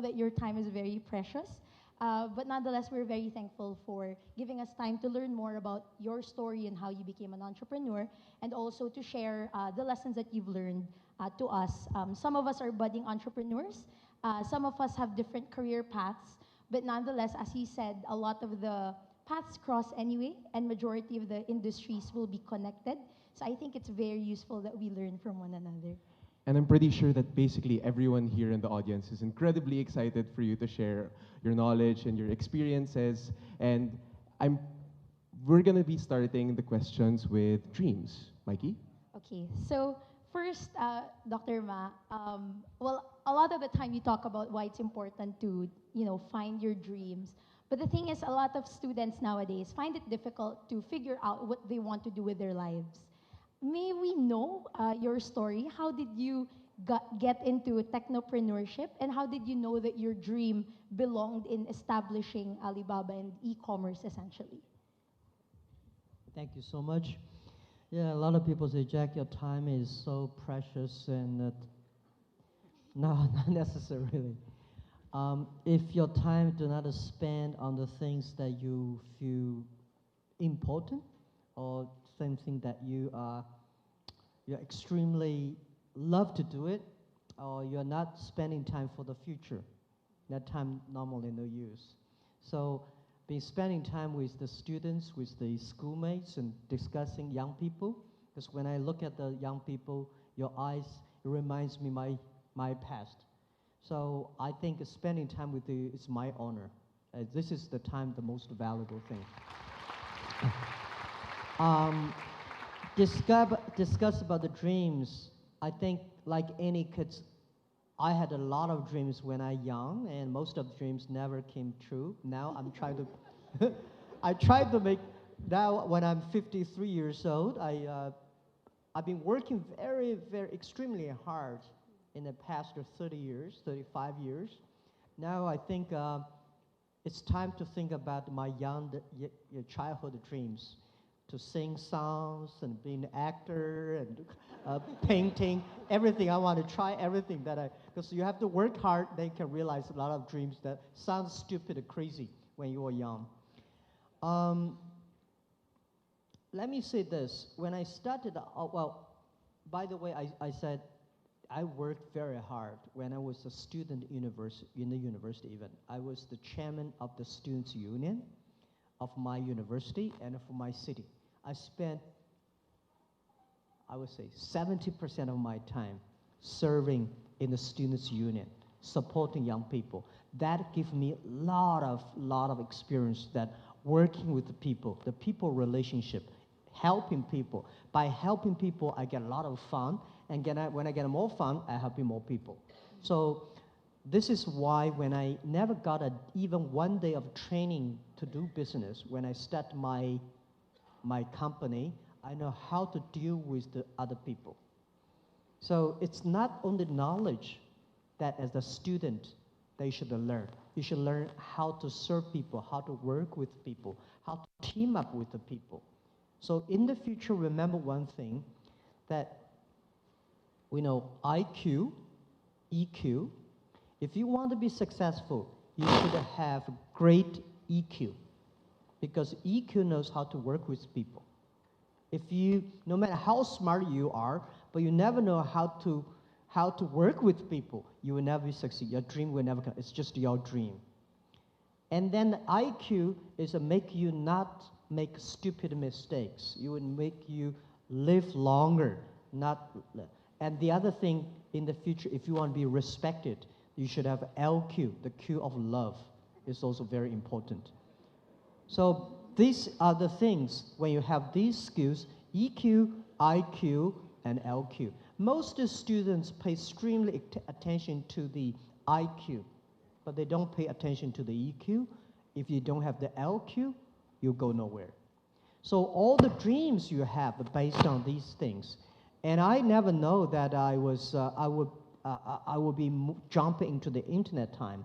know that your time is very precious. But nonetheless, we're very thankful for giving us time to learn more about your story and how you became an entrepreneur, and also to share the lessons that you've learned to us. Some of us are budding entrepreneurs. Some of us have different career paths. But nonetheless, as he said, a lot of the paths cross anyway, and majority of the industries will be connected. So I think it's very useful that we learn from one another. And I'm pretty sure that basically everyone here in the audience is incredibly excited for you to share your knowledge and your experiences. And we're gonna be starting the questions with dreams. Mikey? Okay, so first, Dr. Ma, well, a lot of the time you talk about why it's important to, find your dreams. But the thing is, a lot of students nowadays find it difficult to figure out what they want to do with their lives. May we know your story? How did you get into technopreneurship, and how did you know that your dream belonged in establishing Alibaba and e-commerce essentially? Thank you so much. Yeah, a lot of people say, Jack, your time is so precious, and no, not necessarily. If your time do not spend on the things that you feel important, or something that you're extremely love to do it, or you're not spending time for the future, that time normally no use. So spending time with the students, with the schoolmates, and discussing young people, because when I look at the young people, your eyes, it reminds me my past. So I think spending time with you is my honor. This is the time, the most valuable thing. Discuss about the dreams. I think like any kids, I had a lot of dreams when I young, and most of the dreams never came true. Now I'm trying to, I tried to make, now when I'm 53 years old, I've been working very, very extremely hard in the past 30 years, 35 years. Now I think it's time to think about my childhood dreams, to sing songs and be an actor and painting, everything. I want to try everything because you have to work hard, then you can realize a lot of dreams that sound stupid and crazy when you were young. Let me say this. When I started, well, by the way, I said I worked very hard when I was a student in the university even. I was the chairman of the students' union of my university and for my city. I spent, I would say, 70% of my time serving in the students' union, supporting young people. That gave me a lot of experience that working with the people relationship, helping people. By helping people, I get a lot of fun, and when I get more fun, I help more people. So this is why when I never got even one day of training to do business, when I start my company, I know how to deal with the other people. So it's not only knowledge that as a student they should learn. You should learn how to serve people, how to work with people, how to team up with the people. So in the future, remember one thing, that we know IQ, EQ. If you want to be successful, you should have great EQ, because EQ knows how to work with people. If you, no matter how smart you are, but you never know how to work with people, you will never succeed. Your dream will never come. It's just your dream. And then IQ is to make you not make stupid mistakes. It would make you live longer, and the other thing in the future, if you want to be respected, you should have LQ, the Q of love, is also very important. So these are the things, when you have these skills, EQ, IQ, and LQ. Most students pay extremely attention to the IQ, but they don't pay attention to the EQ. If you don't have the LQ, you go nowhere. So all the dreams you have are based on these things. And I never know that I would be jumping into the internet time.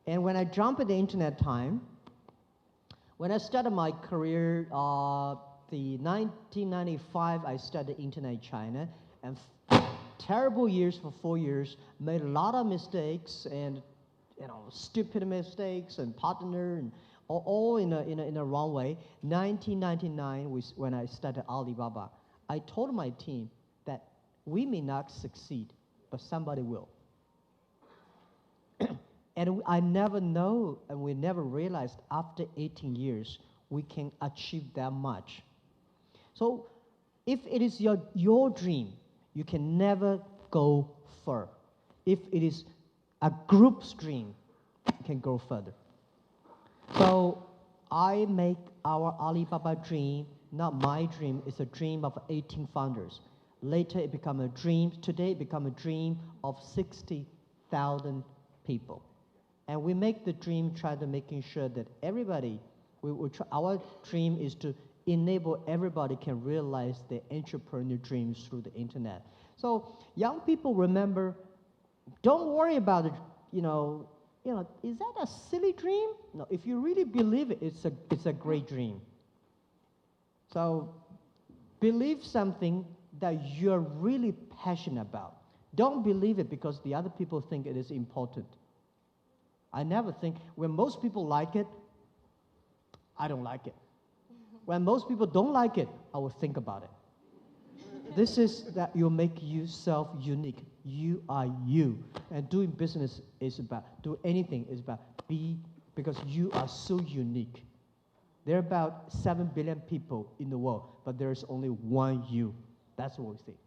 And when I jump at the internet time, when I started my career, the 1995, I started internet in China, and terrible years for 4 years, made a lot of mistakes, and stupid mistakes and partner and all in a wrong way. 1999, when I started Alibaba, I told my team that we may not succeed, but somebody will. And I never know, and we never realized after 18 years, we can achieve that much. So if it is your dream, you can never go far. If it is a group's dream, you can go further. So I make our Alibaba dream, not my dream, it's a dream of 18 founders. Later it became a dream, today it became a dream of 60,000 people. And we make the dream, try to making sure that everybody, our dream is to enable everybody can realize their entrepreneurial dreams through the internet. So young people remember, don't worry about it, is that a silly dream? No, if you really believe it, it's a great dream. So believe something that you're really passionate about. Don't believe it because the other people think it is important. I never think, when most people like it, I don't like it. When most people don't like it, I will think about it. This is that you make yourself unique. You are you. And doing business is about, do anything is about because you are so unique. There are about 7 billion people in the world, but there is only one you. That's what we think.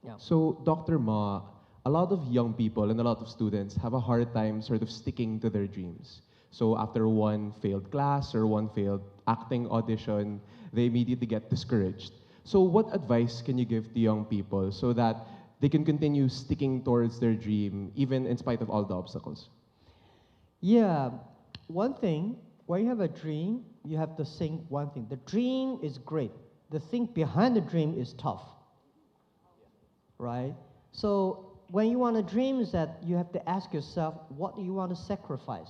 Yeah. So, Dr. Ma, a lot of young people and a lot of students have a hard time sort of sticking to their dreams. So after one failed class or one failed acting audition, they immediately get discouraged. So what advice can you give to young people so that they can continue sticking towards their dream even in spite of all the obstacles? Yeah, one thing, when you have a dream, you have to think one thing. The dream is great. The thing behind the dream is tough, right? So when you want a dream is that you have to ask yourself, what do you want to sacrifice?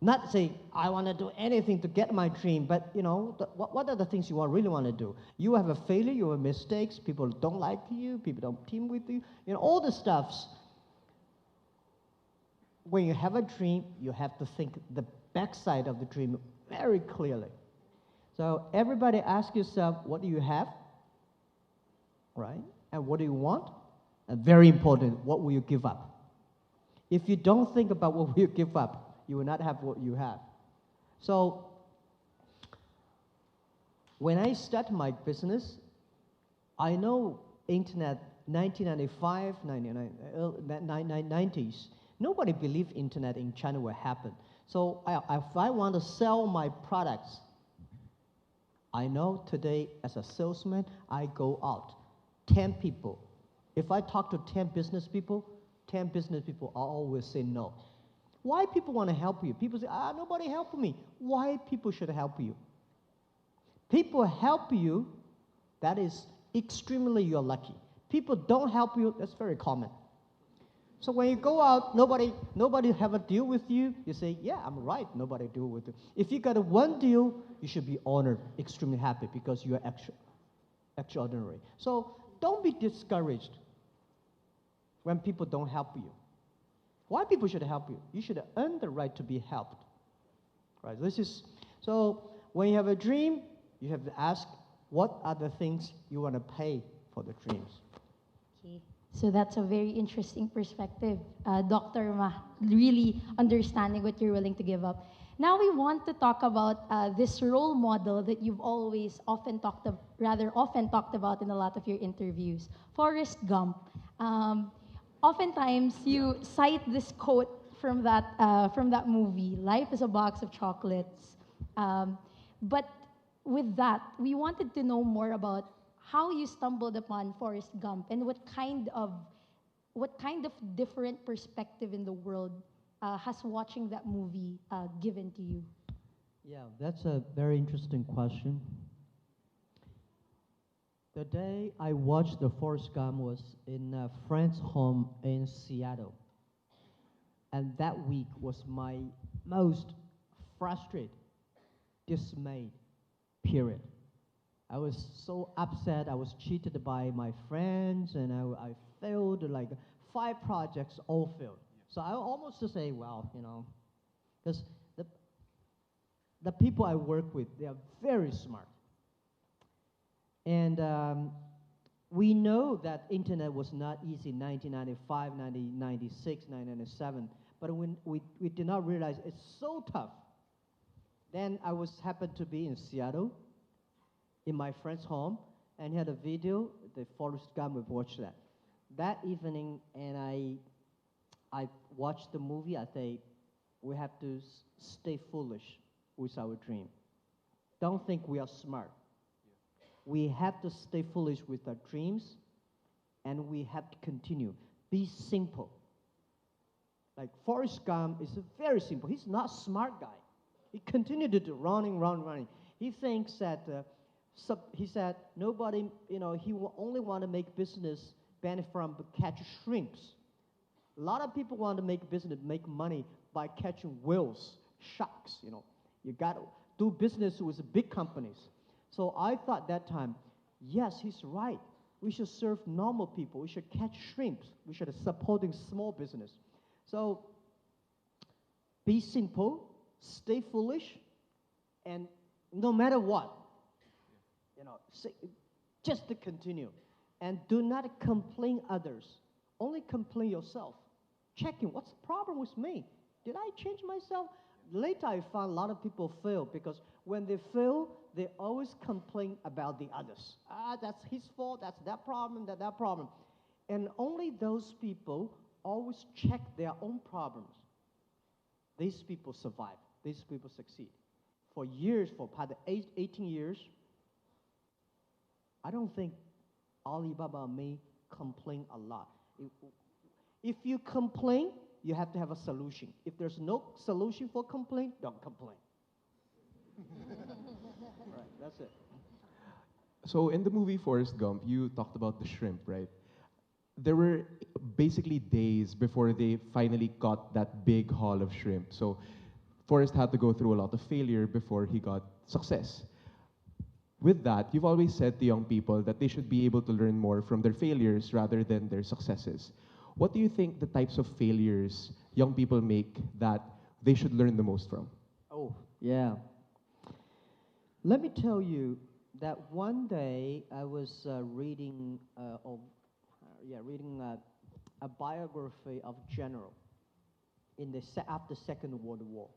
Not say, I want to do anything to get my dream, but what are the things you really want to do? You have a failure, you have mistakes, people don't like you, people don't team with you, all the stuffs. When you have a dream, you have to think the backside of the dream very clearly. So everybody ask yourself, what do you have? Right? And what do you want? And very important, what will you give up? If you don't think about what will you give up, you will not have what you have. So when I started my business, I know internet, 1995, 90s, nobody believed internet in China will happen. So if I want to sell my products, I know today as a salesman, I go out, 10 people. If I talk to 10 business people always say no. Why people want to help you? People say, nobody helped me. Why people should help you? People help you, that is extremely you're lucky. People don't help you, that's very common. So when you go out, nobody have a deal with you, you say, yeah, I'm right, nobody deal with you. If you got one deal, you should be honored, extremely happy because you're extraordinary. So don't be discouraged when people don't help you. Why people should help you? You should earn the right to be helped. Right? So when you have a dream, you have to ask, what are the things you want to pay for the dreams? Okay. So that's a very interesting perspective, Dr. Ma, really understanding what you're willing to give up. Now we want to talk about this role model that you've always often talked about in a lot of your interviews, Forrest Gump. Oftentimes you cite this quote from that movie, "Life is a box of chocolates." But with that, we wanted to know more about how you stumbled upon Forrest Gump and what kind of different perspective in the world has watching that movie given to you? Yeah, that's a very interesting question. The day I watched the Forrest Gump was in a friend's home in Seattle. And that week was my most frustrated, dismayed period. I was so upset. I was cheated by my friends, and I failed like 5 projects, all failed. So I almost to say, well, because the people I work with, they are very smart. And we know that internet was not easy in 1995, 1996, 1997, but when we did not realize it's so tough. Then I happened to be in Seattle, in my friend's home, and he had a video, the Forrest Gump, we watched that. That evening, and I watched the movie, I say, we have to stay foolish with our dream. Don't think we are smart. We have to stay foolish with our dreams, and we have to continue. Be simple. Like Forrest Gump is very simple. He's not a smart guy. He continued to do running. He thinks that, he said, nobody, he will only want to make business benefit from catch shrimps. A lot of people want to make business, make money by catching whales, sharks, You got to do business with big companies. So I thought that time, yes, he's right. We should serve normal people. We should catch shrimps. We should supporting small business. So be simple, stay foolish, and no matter what, just to continue. And do not complain others. Only complain yourself. Checking, what's the problem with me? Did I change myself? Later I found a lot of people fail because when they fail, they always complain about the others. That's his fault, that's that problem, that problem. And only those people always check their own problems. These people survive. These people succeed. For years, for part of 18 years, I don't think Alibaba may complain a lot. If you complain, you have to have a solution. If there's no solution for complaint, don't complain. Right, that's it. So in the movie Forrest Gump, you talked about the shrimp, right? There were basically days before they finally caught that big haul of shrimp. So Forrest had to go through a lot of failure before he got success. With that, you've always said to young people that they should be able to learn more from their failures rather than their successes. What do you think the types of failures young people make that they should learn the most from? Oh, yeah. Let me tell you that one day I was reading a biography of general after Second World War.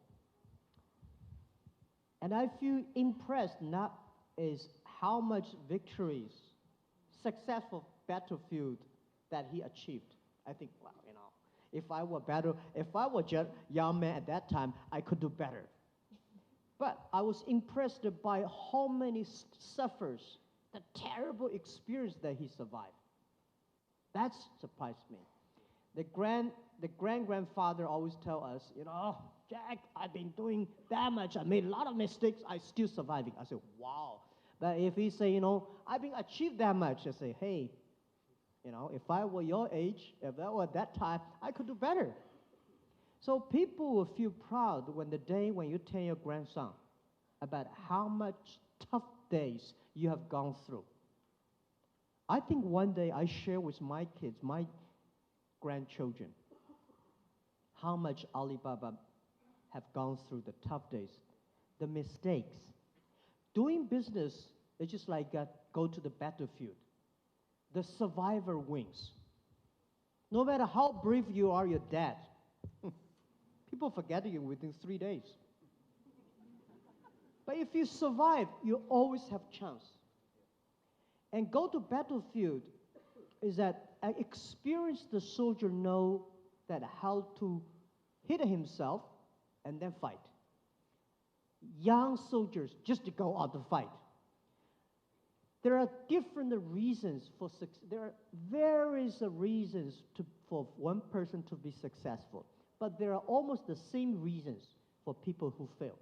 And I feel impressed not is how much victories, successful battlefield that he achieved. I think, wow, if I were young man at that time, I could do better. But I was impressed by how many suffers, the terrible experience that he survived. That surprised me. The grandfather always tell us, Jack, I've been doing that much. I made a lot of mistakes. I still surviving. I said, wow. But if he say, I've been achieved that much, I say, hey, if I were your age, if that were that time, I could do better. So people will feel proud when you tell your grandson about how much tough days you have gone through. I think one day I share with my kids, my grandchildren, how much Alibaba have gone through the tough days, the mistakes. Doing business is just like go to the battlefield. The survivor wins. No matter how brave you are, you're dead. People forget you within 3 days. But if you survive, you always have chance. And go to battlefield is that an experienced soldier know that how to hit himself and then fight. Young soldiers just to go out to fight. There are different reasons for success. There are various reasons for one person to be successful. But there are almost the same reasons for people who fail.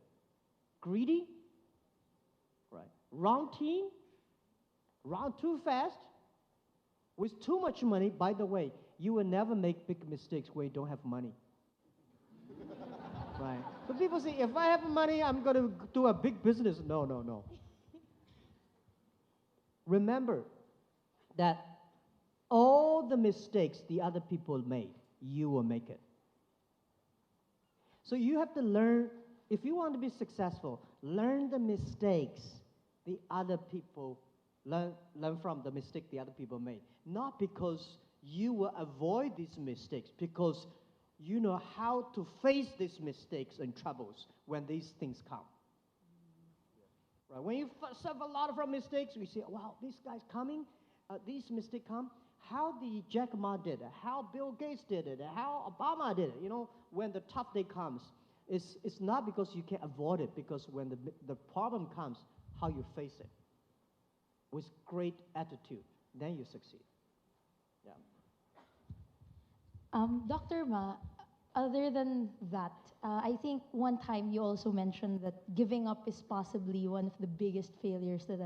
Greedy, right? Wrong team, run too fast, with too much money. By the way, you will never make big mistakes where you don't have money. Right? So people say, if I have money, I'm going to do a big business. No. Remember that all the mistakes the other people made, you will make it. So you have to learn, if you want to be successful, learn the mistakes the other people, learn from the mistake the other people made. Not because you will avoid these mistakes, because you know how to face these mistakes and troubles when these things come. Right? When you suffer a lot of mistakes, we say, wow, these guys coming, these mistakes come. How the Jack Ma did it, how Bill Gates did it, how Obama did it. You know, when the tough day comes, it's not because you can avoid it, because when the problem comes, how you face it with great attitude, then you succeed. Yeah. Dr. Ma, other than that, I think one time you also mentioned that giving up is possibly one of the biggest failures that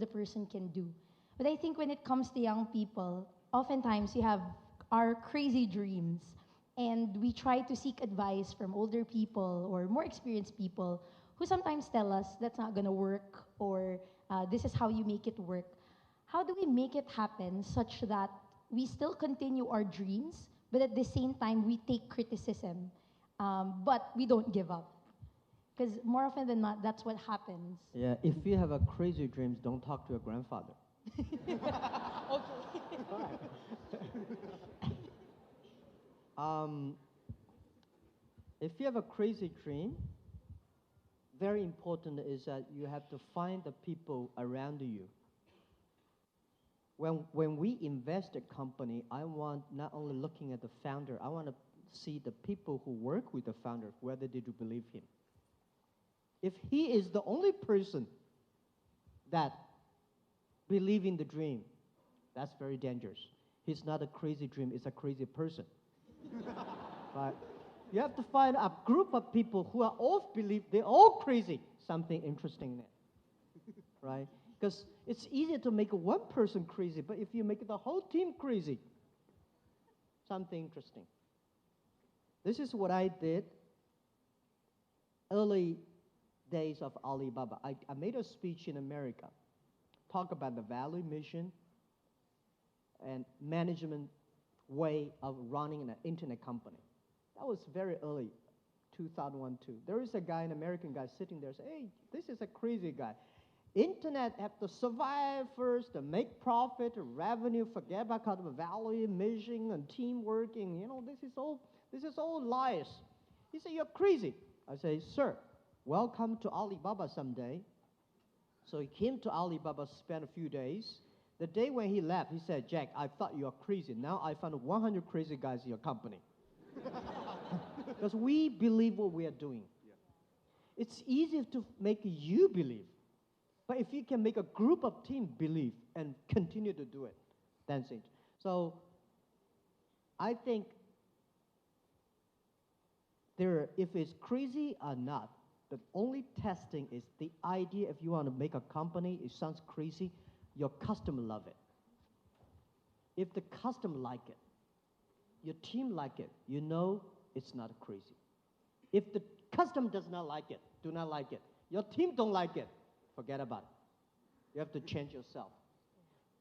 a person can do. But I think when it comes to young people, oftentimes we have our crazy dreams, and we try to seek advice from older people or more experienced people who sometimes tell us that's not going to work, or this is how you make it work. How do we make it happen such that we still continue our dreams, but at the same time we take criticism, but we don't give up? Because more often than not, that's what happens. Yeah, if you have a crazy dreams, don't talk to your grandfather. If you have a crazy dream, very important is that you have to find the people around you. When we invest a company, I want not only looking at the founder, I want to see the people who work with the founder, whether they do believe him. If he is the only person that believe in the dream, that's very dangerous. He's not a crazy dream, it's a crazy person. But you have to find a group of people who are all believe, they're all crazy, something interesting there, right? Because it's easier to make one person crazy, but if you make the whole team crazy, something interesting. This is what I did early days of Alibaba. I made a speech in America, talk about the value, mission, and management way of running an internet company. That was very early, 2001, 2. There is a guy, an American guy, sitting there saying, hey, this is a crazy guy. Internet have to survive first, to make profit, revenue, forget about kind of value, mission, and team working. You know, this is all lies. He said, you're crazy. I say, sir, welcome to Alibaba someday. So he came to Alibaba, spent a few days. The day when he left, he said, Jack, I thought you were crazy. Now I found 100 crazy guys in your company. Because we believe what we are doing. Yeah. It's easy to make you believe. But if you can make a group of team believe and continue to do it, that's it. So I think if it's crazy or not, the only testing is the idea. If you want to make a company, it sounds crazy, your customer love it. If the customer like it, your team like it, you know it's not crazy. If the customer does not like it, do not like it, your team don't like it, forget about it. You have to change yourself.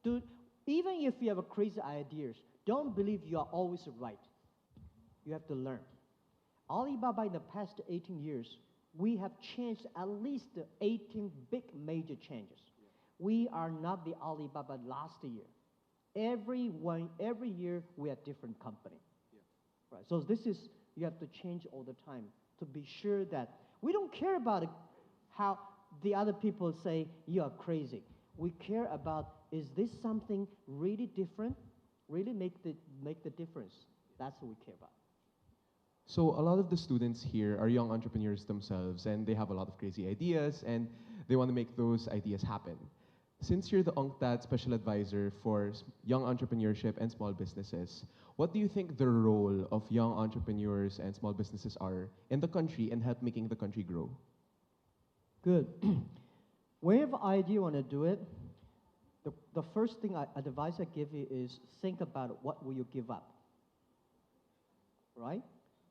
Even if you have crazy ideas, don't believe you are always right. You have to learn. Alibaba in the past 18 years, we have changed at least 18 big major changes. We are not the Alibaba last year. Every year we are different company. Yeah. Right. So you have to change all the time to be sure that we don't care about how the other people say you are crazy. We care about, is this something really different, really make the difference? That's what we care about. So a lot of the students here are young entrepreneurs themselves, and they have a lot of crazy ideas, and they want to make those ideas happen. Since you're the UNCTAD Special Advisor for young entrepreneurship and small businesses, what do you think the role of young entrepreneurs and small businesses are in the country and help making the country grow? Good. Whenever idea you want to do it, the first thing advice I give you is think about what will you give up, right?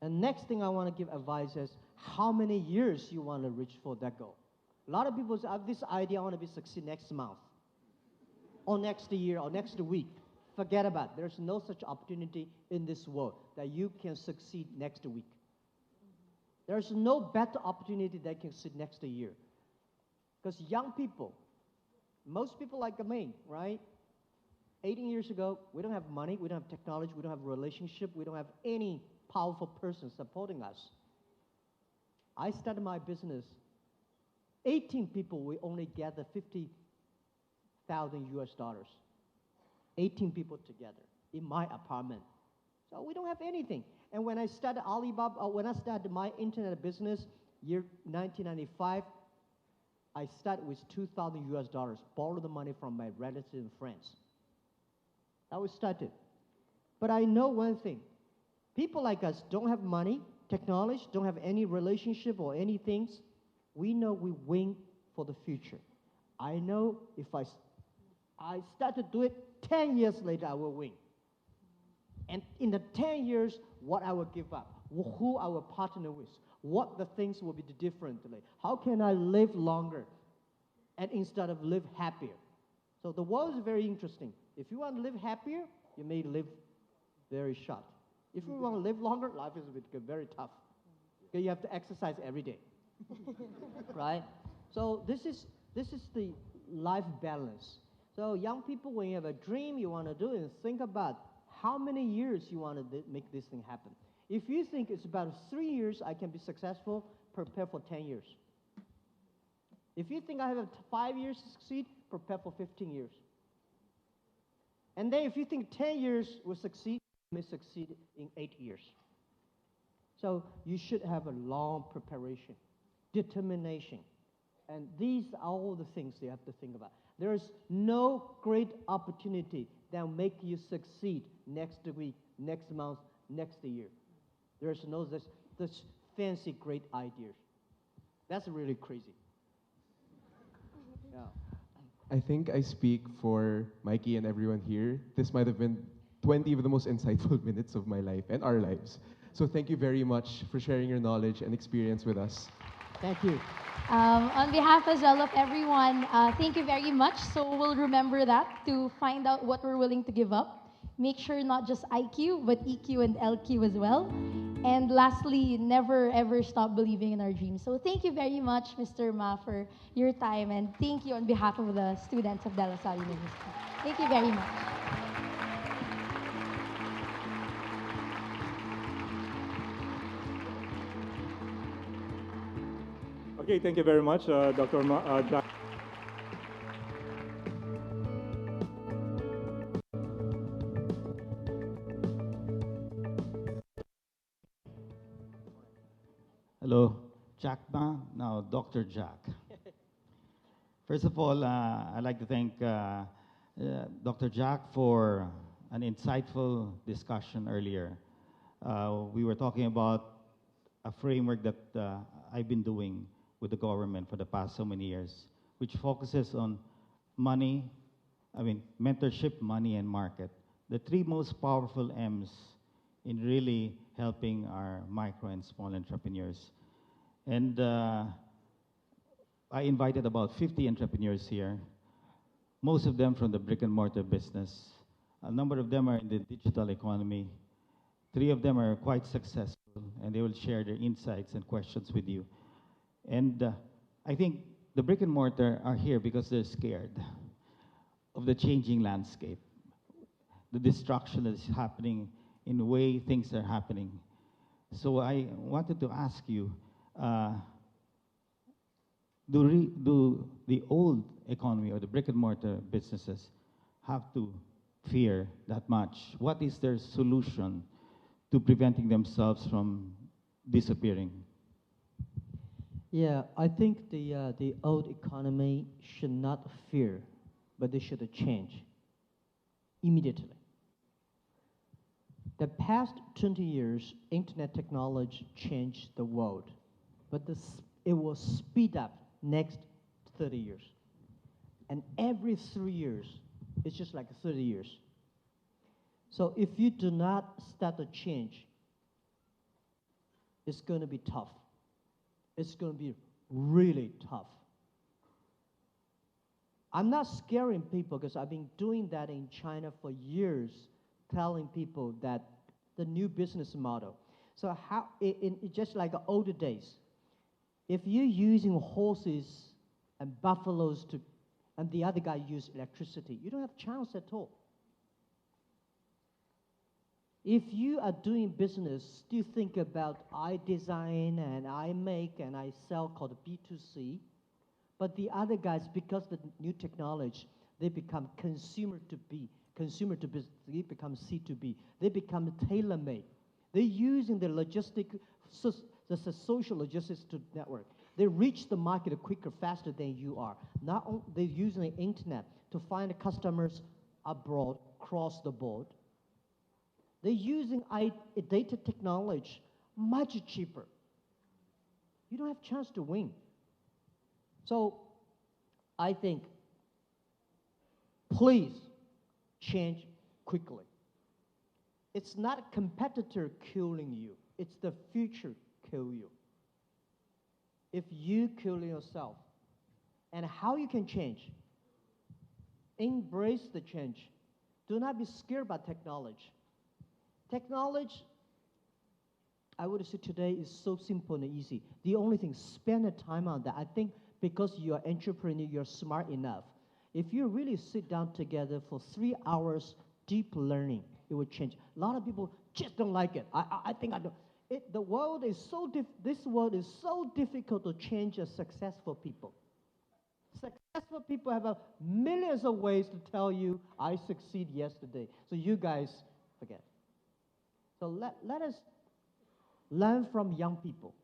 And next thing I want to give advice is how many years you want to reach for that goal. A lot of people say, I have this idea, I want to succeed next month, or next year, or next week. Forget about it. There's no such opportunity in this world that you can succeed next week. There's no better opportunity that can sit next year. Because young people, most people like me, right? 18 years ago, we don't have money, we don't have technology, we don't have relationship, we don't have any powerful person supporting us. I started my business, 18 people, we only gather 50,000 US dollars. 18 people together in my apartment. So we don't have anything. And when I started Alibaba, when I started my internet business, year 1995, I started with 2,000 US dollars, borrowed the money from my relatives and friends. That was started. But I know one thing. People like us don't have money, technology, don't have any relationship or any things. We know we win for the future. I know if I start to do it, 10 years later, I will win. And in the 10 years, what I will give up, who I will partner with, what the things will be differently. How can I live longer and instead of live happier? So the world is very interesting. If you want to live happier, you may live very short. If you want to live longer, life is very tough. Okay, you have to exercise every day, right? So this is the life balance. So young people, when you have a dream you want to do, and think about how many years you want to make this thing happen. If you think it's about 3 years I can be successful, prepare for 10 years. If you think I have 5 years to succeed, prepare for 15 years. And then if you think 10 years will succeed, you may succeed in 8 years. So you should have a long preparation, determination. And these are all the things you have to think about. There is no great opportunity that will make you succeed next week, next month, next year. There is no this fancy great ideas. That's really crazy. Yeah. I think I speak for Mikey and everyone here. This might have been 20 of the most insightful minutes of my life and our lives. So thank you very much for sharing your knowledge and experience with us. Thank you. On behalf as well of everyone, thank you very much. So we'll remember that to find out what we're willing to give up. Make sure not just IQ, but EQ and LQ as well. And lastly, never ever stop believing in our dreams. So thank you very much, Mr. Ma, for your time. And thank you on behalf of the students of DLSU University. Thank you very much. Okay, thank you very much, Dr. Jack. Hello, Jack Ma, now Dr. Jack. First of all, I'd like to thank Dr. Jack for an insightful discussion earlier. We were talking about a framework that I've been doing with the government for the past so many years, which focuses on mentorship, money, and market. The three most powerful M's in really helping our micro and small entrepreneurs. And I invited about 50 entrepreneurs here, most of them from the brick and mortar business. A number of them are in the digital economy. 3 of them are quite successful, and they will share their insights and questions with you. And I think the brick and mortar are here because they're scared of the changing landscape, the destruction that is happening in the way things are happening. So I wanted to ask you, do the old economy or the brick and mortar businesses have to fear that much? What is their solution to preventing themselves from disappearing? Yeah, I think the old economy should not fear, but they should change immediately. The past 20 years, internet technology changed the world, but it will speed up next 30 years. And every 3 years, it's just like 30 years. So if you do not start to change, it's going to be tough. It's going to be really tough. I'm not scaring people because I've been doing that in China for years, telling people that the new business model. So how, just like the older days, if you're using horses and buffaloes to, and the other guy use electricity, you don't have chance at all. If you are doing business, still think about I design and I make and I sell called B2C, but the other guys, because the new technology, they become consumer to business, they become C2B, they become tailor-made. They're using the the social logistics to network. They reach the market quicker, faster than you are. Not only they're using the internet to find customers abroad, across the board. They're using data technology much cheaper. You don't have a chance to win. So I think, please change quickly. It's not a competitor killing you. It's the future kill you. If you kill yourself, and how you can change, embrace the change. Do not be scared by technology. Technology, I would say today is so simple and easy. The only thing, spend the time on that. I think because you're an entrepreneur, you're smart enough. If you really sit down together for 3 hours deep learning, it will change. A lot of people just don't like it. I think I don't. The world is this world is so difficult to change as successful people. Successful people have millions of ways to tell you, I succeed yesterday. So you guys forget. So let us learn from young people.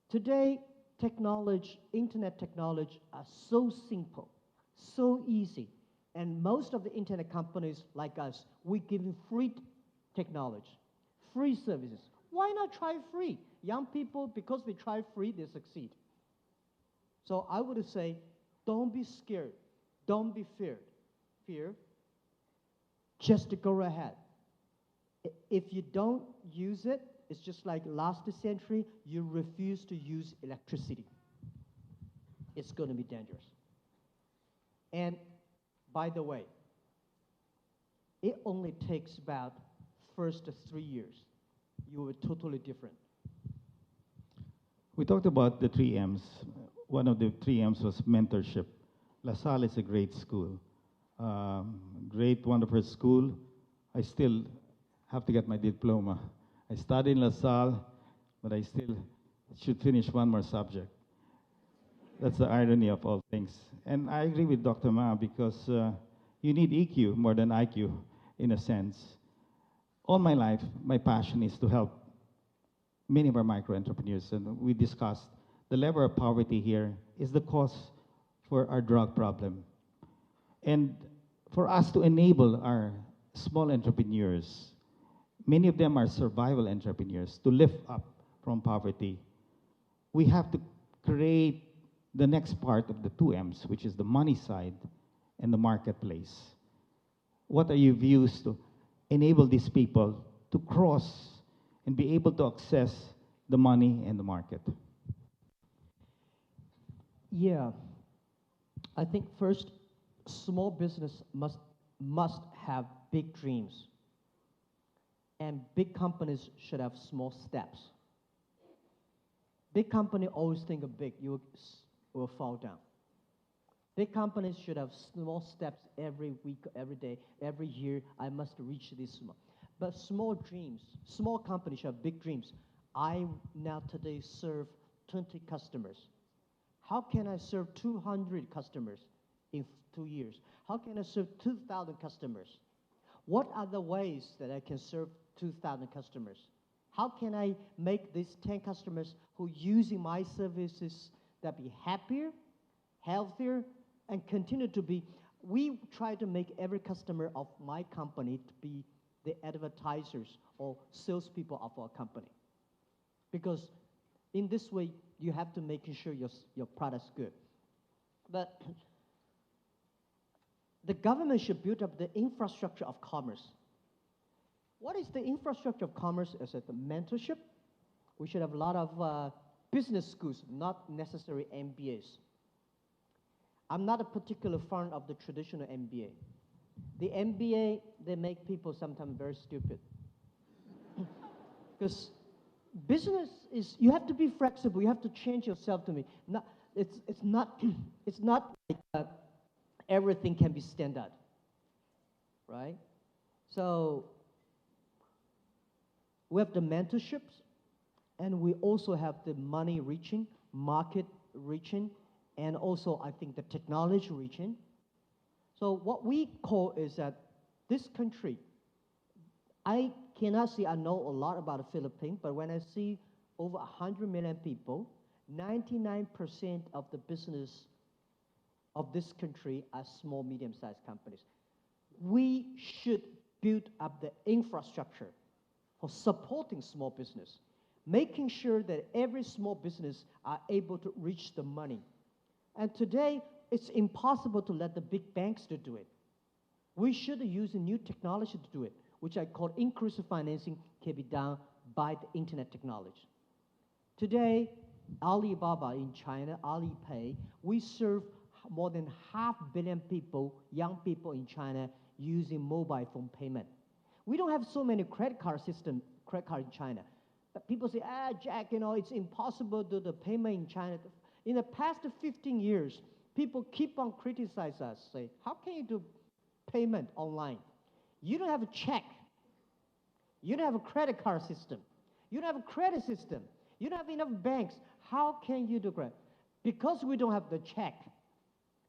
Today, technology, internet technology are so simple, so easy. And most of the internet companies like us, we give you free technology, free services. Why not try free? Young people, because they try free, they succeed. So I would say, don't be scared. Don't be fear. Just go ahead. If you don't use it, it's just like last century, you refuse to use electricity. It's going to be dangerous. And by the way, it only takes about first 3 years. You will be totally different. We talked about the 3 M's. One of the 3 M's was mentorship. LaSalle is a great school. Great, wonderful school. I still have to get my diploma. I studied in LaSalle, but I still should finish one more subject. That's the irony of all things. And I agree with Dr. Ma because you need EQ more than IQ, in a sense. All my life, my passion is to help many of our micro-entrepreneurs. And we discussed the level of poverty here is the cause for our drug problem. And for us to enable our small entrepreneurs, many of them are survival entrepreneurs, to lift up from poverty, we have to create the next part of the 2 M's, which is the money side and the marketplace. What are your views to enable these people to cross and be able to access the money and the market? Yeah. I think first, small business must have big dreams. And big companies should have small steps. Big company always think of big, you will fall down. Big companies should have small steps every week, every day, every year. I must reach this small. But small dreams, small companies should have big dreams. I now today serve 20 customers. How can I serve 200 customers in 2 years? How can I serve 2,000 customers? What are the ways that I can serve 2,000 customers? How can I make these 10 customers who using my services that be happier, healthier, and continue to be? We try to make every customer of my company to be the advertisers or salespeople of our company. Because in this way, you have to make sure your product's good. But the government should build up the infrastructure of commerce. What is the infrastructure of commerce? Is it the mentorship? We should have a lot of business schools, not necessarily MBAs. I'm not a particular fan of the traditional MBA. The MBA, they make people sometimes very stupid. Because business is, you have to be flexible. You have to change yourself to me. Not, it's not, it's not like everything can be standard, right? So we have the mentorships, and we also have the money reaching, market reaching, and also I think the technology reaching. So what we call is that this country, I cannot say I know a lot about the Philippines, but when I see over 100 million people, 99% of the business of this country are small, medium-sized companies. We should build up the infrastructure for supporting small business, making sure that every small business are able to reach the money. And today, it's impossible to let the big banks to do it. We should use a new technology to do it, which I call inclusive financing can be done by the internet technology. Today, Alibaba in China, Alipay, we serve more than 500 million people, young people in China, using mobile phone payment. We don't have so many credit card in China. But people say, Jack, it's impossible to do the payment in China. In the past 15 years, people keep on criticizing us, say, how can you do payment online? You don't have a check. You don't have a credit card system. You don't have a credit system. You don't have enough banks. How can you do credit? Because we don't have the check,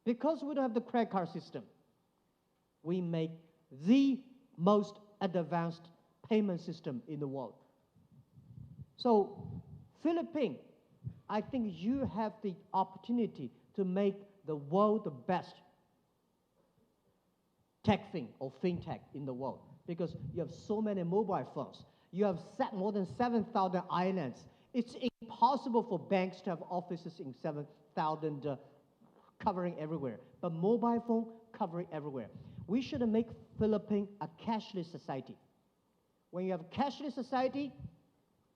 because we don't have the credit card system, we make the most advanced payment system in the world. So, Philippines, I think you have the opportunity to make the world the best tech thing or fintech in the world, because you have so many mobile phones. You have more than 7,000 islands. It's impossible for banks to have offices in 7,000 covering everywhere, but mobile phone covering everywhere. We should make Philippines a cashless society. When you have a cashless society,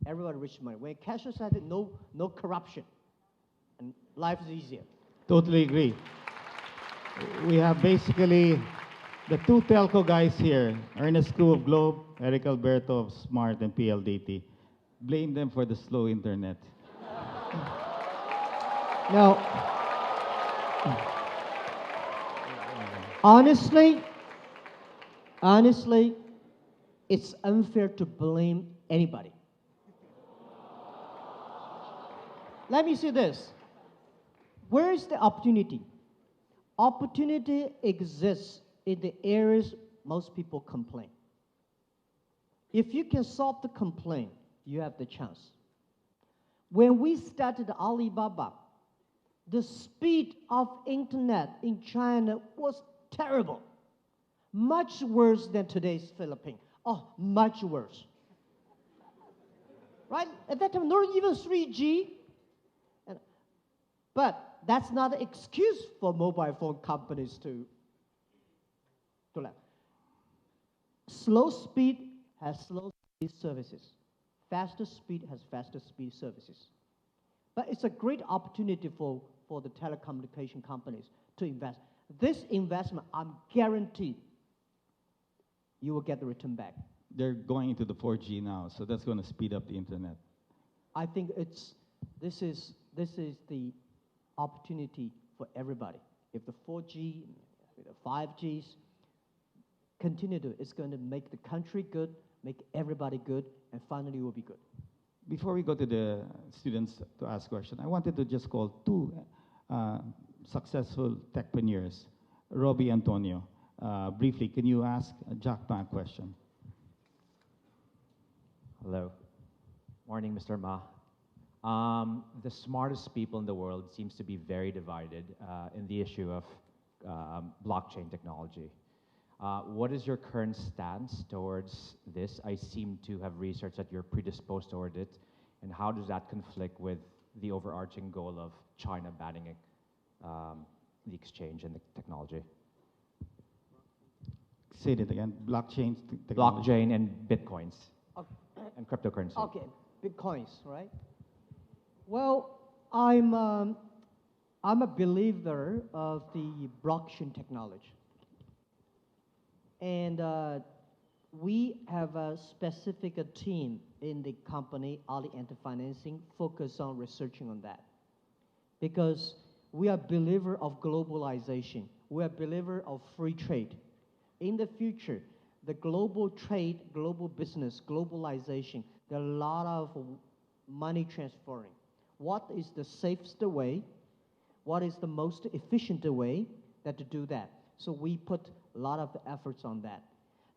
everybody rich money. When you have a cashless society, no corruption, and life is easier. Totally agree. We have basically the two telco guys here, Ernest Koo of Globe, Eric Alberto of Smart and PLDT. Blame them for the slow internet. Now, honestly, it's unfair to blame anybody. Let me say this. Where is the opportunity? Opportunity exists in the areas most people complain. If you can solve the complaint, you have the chance. When we started Alibaba, the speed of internet in China was terrible. Much worse than today's Philippines. Oh, much worse. Right? At that time, not even 3G. But that's not an excuse for mobile phone companies to let. Slow speed has slow speed services. Faster speed has faster speed services. But it's a great opportunity for the telecommunication companies to invest. This investment, I'm guaranteed you will get the return back. They're going into the 4G now, so that's going to speed up the internet. I think this is the opportunity for everybody. If the 4G, the 5Gs continue to, it's going to make the country good, make everybody good, and finally will be good. Before we go to the students to ask questions, I wanted to just call two successful techpreneurs, Robbie Antonio. Briefly, can you ask Jack a question? Hello. Morning, Mr. Ma. The smartest people in the world seems to be very divided in the issue of blockchain technology. What is your current stance towards this? I seem to have researched that you're predisposed toward it, and how does that conflict with the overarching goal of China banning the exchange and the technology? Say that again. Blockchain technology. Blockchain and bitcoins and cryptocurrency. Okay, bitcoins, right? Well, I'm a believer of the blockchain technology. And we have a specific team in the company, Ali Anti-Financing, focused on researching on that. Because we are believer of globalization. We are believer of free trade. In the future, the global trade, global business, globalization, there are a lot of money transferring. What is the safest way? What is the most efficient way to do that? So we put a lot of efforts on that.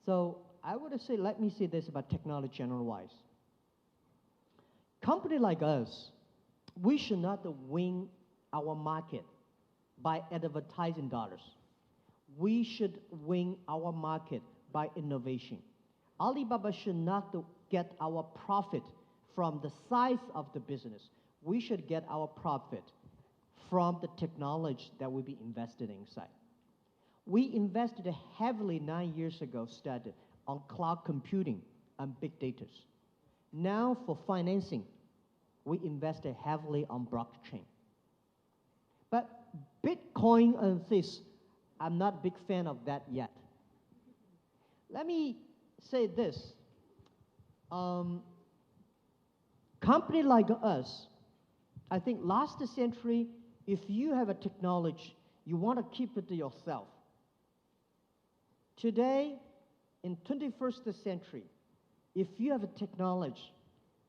So I would say, let me say this about technology general-wise. Company like us, we should not win our market by advertising dollars. We should win our market by innovation. Alibaba should not get our profit from the size of the business. We should get our profit from the technology that will be invested inside. We invested heavily 9 years ago, started on cloud computing and big data. Now for financing, we invested heavily on blockchain. But Bitcoin and this, I'm not a big fan of that yet. Let me say this. Company like us, I think last century, if you have a technology, you want to keep it to yourself. Today, in 21st century, if you have a technology,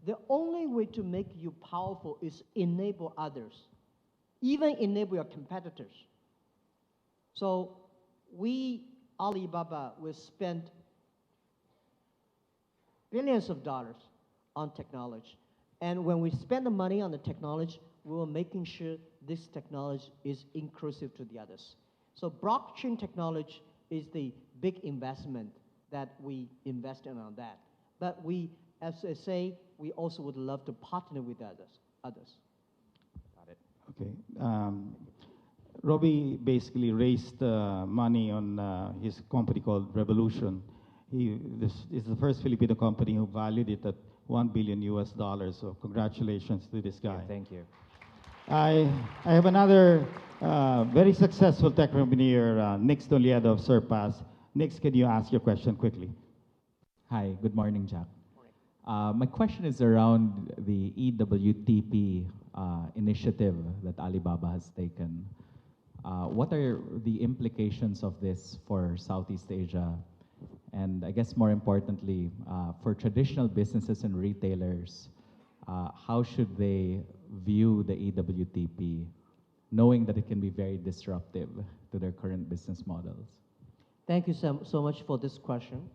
the only way to make you powerful is enable others, even enable your competitors. So we, Alibaba, will spend billions of dollars on technology. And when we spend the money on the technology, we are making sure this technology is inclusive to the others. So blockchain technology is the big investment that we invest in on that. But we, as I say, we also would love to partner with others. Got it. Okay. Robbie basically raised money on his company called Revolution. This is the first Filipino company who valued it at $1 billion US. So congratulations to this guy. Yeah, thank you. I have another very successful tech entrepreneur, Nick Stoliado of Surpass. Nick, can you ask your question quickly? Hi, good morning, Jack. My question is around the EWTP initiative that Alibaba has taken. What are the implications of this for Southeast Asia? And I guess more importantly, for traditional businesses and retailers, how should they view the EWTP, knowing that it can be very disruptive to their current business models? Thank you so much for this question.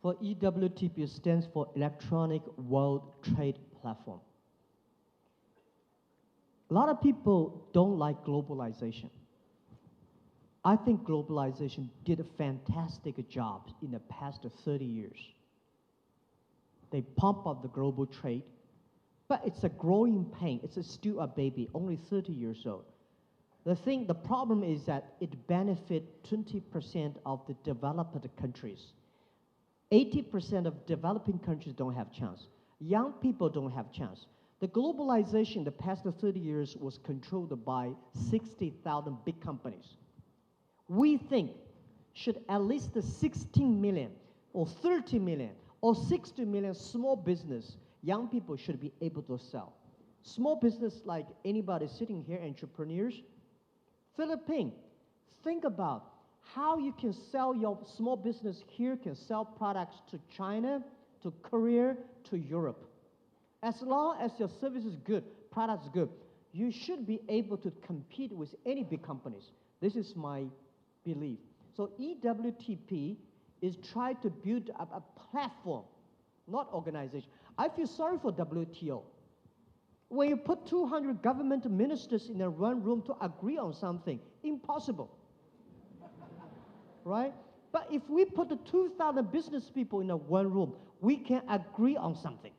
For EWTP, it stands for Electronic World Trade Platform. A lot of people don't like globalization. I think globalization did a fantastic job in the past 30 years. They pump up the global trade, but it's a growing pain. It's still a baby, only 30 years old. The problem is that it benefits 20% of the developed countries. 80% of developing countries don't have chance. Young people don't have chance. The globalization the past 30 years was controlled by 60,000 big companies. We think should at least 16 million or 30 million or 60 million small business, young people should be able to sell. Small business like anybody sitting here, entrepreneurs, Philippines, think about how you can sell your small business here, can sell products to China, to Korea, to Europe. As long as your service is good, product is good, you should be able to compete with any big companies. This is my belief. So EWTP is trying to build up a platform, not organization. I feel sorry for WTO. When you put 200 government ministers in one room to agree on something, impossible. Right? But if we put the 2,000 business people in one room, we can agree on something.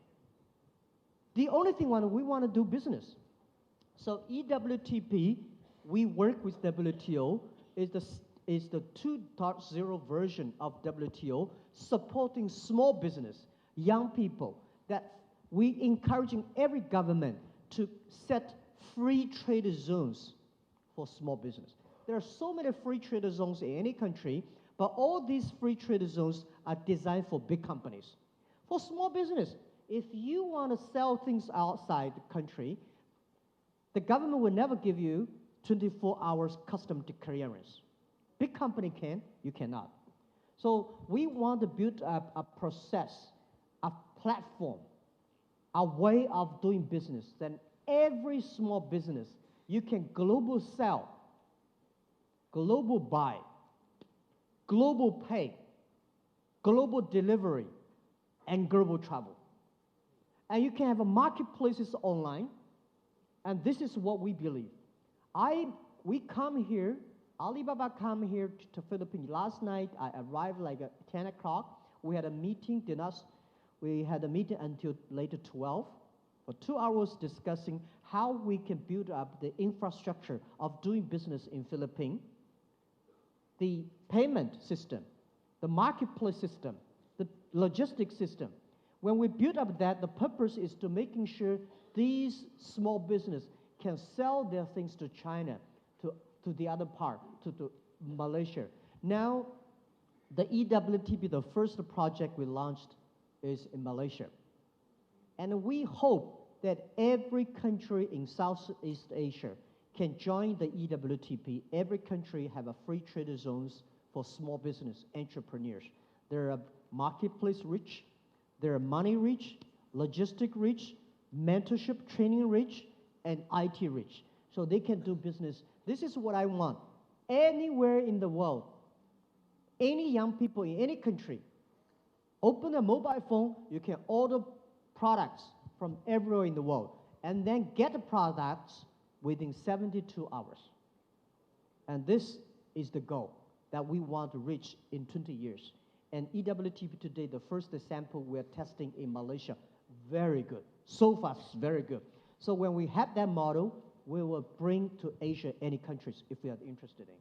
The only thing we want to do business. So EWTP, we work with WTO, is the 2.0 version of WTO, supporting small business, young people, that we encouraging every government to set free trade zones for small business. There are so many free trade zones in any country, But all these free trade zones are designed for big companies. For small business, if you want to sell things outside the country, the government will never give you 24 hours custom clearance. Big company can, you cannot. So we want to build up a process, a platform, a way of doing business. Then every small business, you can global sell, global buy, global pay, global delivery, and global travel. And you can have a marketplaces online, and this is what we believe. We come here, Alibaba come here to Philippines. Last night, I arrived like at 10 o'clock. We had a meeting, we had a meeting until later 12, for 2 hours discussing how we can build up the infrastructure of doing business in Philippines, the payment system, the marketplace system, the logistics system. When we build up that, the purpose is to making sure these small business can sell their things to China, to the other part, to Malaysia. Now, the EWTP, the first project we launched, is in Malaysia. And we hope that every country in Southeast Asia can join the EWTP. Every country have a free trade zones for small business entrepreneurs. There are marketplace rich, there are money rich, logistic rich, mentorship training rich, and IT rich. So they can do business. This is what I want. Anywhere in the world, any young people in any country, open a mobile phone, you can order products from everywhere in the world, and then get the products within 72 hours. And this is the goal that we want to reach in 20 years. And EWTP today, the first sample we're testing in Malaysia, very good. So far, it's very good. So when we have that model, we will bring to Asia any countries if we are interested in.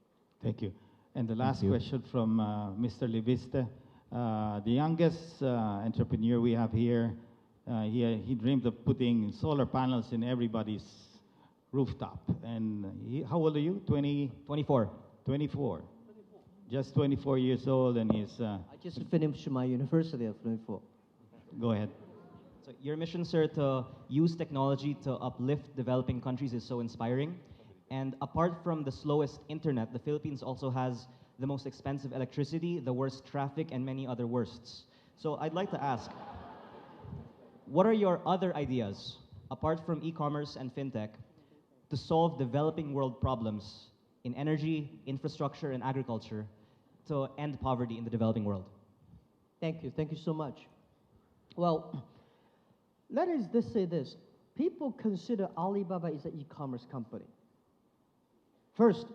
Thank you. And the last question from Mr. Leviste. The youngest entrepreneur we have here, he dreamed of putting solar panels in everybody's rooftop. And how old are you? 24. 24. Just 24 years old, and he's... I just finished my university at 24. Go ahead. So your mission, sir, to use technology to uplift developing countries is so inspiring. And apart from the slowest internet, the Philippines also has the most expensive electricity, the worst traffic, and many other worsts. So I'd like to ask, what are your other ideas, apart from e-commerce and fintech, to solve developing world problems in energy, infrastructure, and agriculture to end poverty in the developing world? Thank you. Thank you so much. Well, let us just say this. People consider Alibaba is an e-commerce company. First,